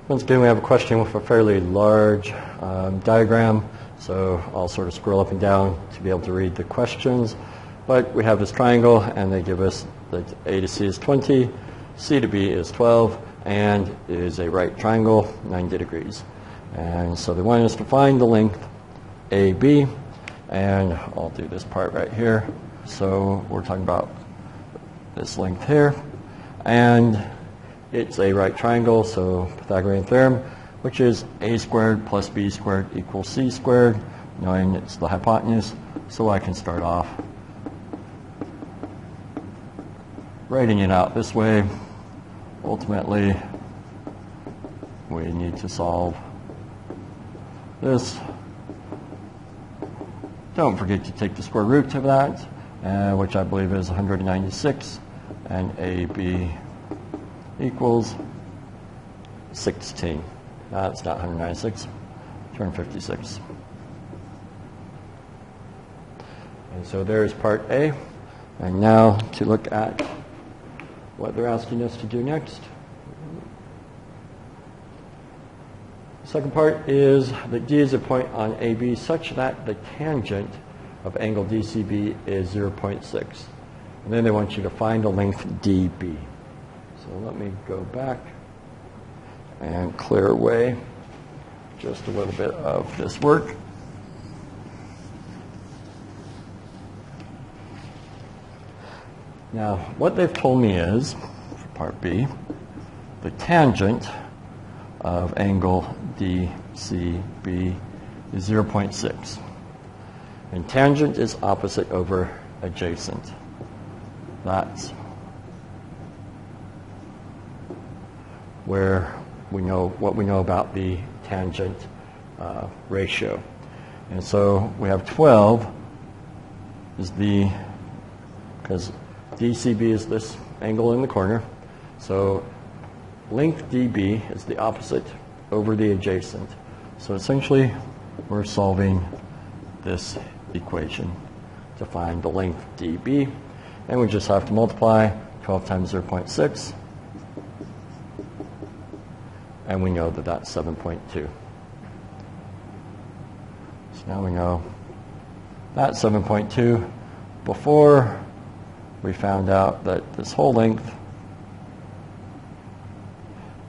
Once again, we have a question with a fairly large diagram, so I'll sort of scroll up and down to be able to read the questions. But we have this triangle, and they give us that A to C is 20, C to B is 12, and it is a right triangle, 90 degrees. And so they want us to find the length AB, and I'll do this part right here. So we're talking about this length here, and it's a right triangle, so Pythagorean theorem, which is A squared plus B squared equals C squared, knowing it's the hypotenuse. So I can start off writing it out this way. Ultimately, we need to solve this. Don't forget to take the square root of that, which I believe is 196, and AB equals 16. That's not 196, turn 56. And so there's part A. And now to look at what they're asking us to do next. The second part is that D is a point on AB such that the tangent of angle DCB is 0.6. And then they want you to find the length DB. So let me go back and clear away just a little bit of this work. Now, what they've told me is, for part B, the tangent of angle DCB is 0.6. And tangent is opposite over adjacent. That's where we know what we know about the tangent ratio. And so we have 12 is the, because DCB is this angle in the corner, so length DB is the opposite over the adjacent. So essentially, we're solving this equation to find the length DB, and we just have to multiply 12 times 0.6, and we know that that's 7.2. So now we know that's 7.2. Before, we found out that this whole length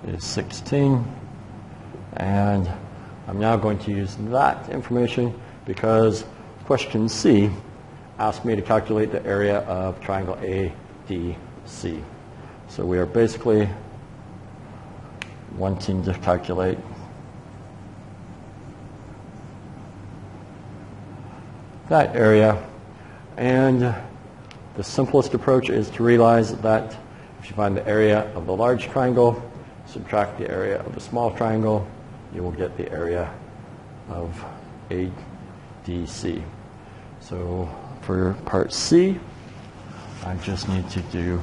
is 16, and I'm now going to use that information because question C asked me to calculate the area of triangle ADC. So we are basically wanting to calculate that area, and the simplest approach is to realize that if you find the area of the large triangle, subtract the area of the small triangle, you will get the area of ADC. So for part C, I just need to do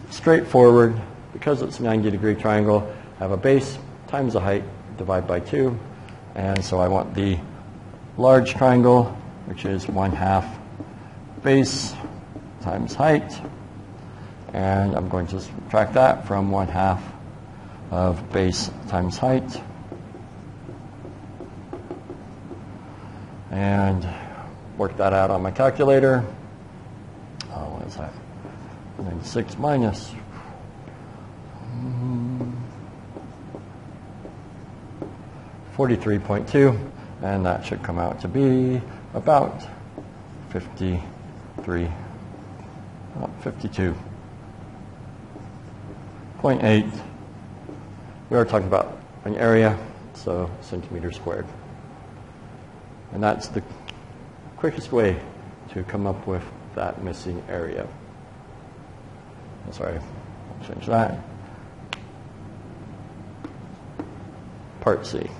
straightforward, because it's a 90-degree triangle, have a base times the height, divide by 2. And so I want the large triangle, which is 1/2 base times height, and I'm going to subtract that from 1/2 of base times height, and work that out on my calculator. What is that? 6 minus 43.2, and that should come out to be about 52.8. We are talking about an area, so centimeters squared. And that's the quickest way to come up with that missing area. I'm sorry, I'll change that. Part C.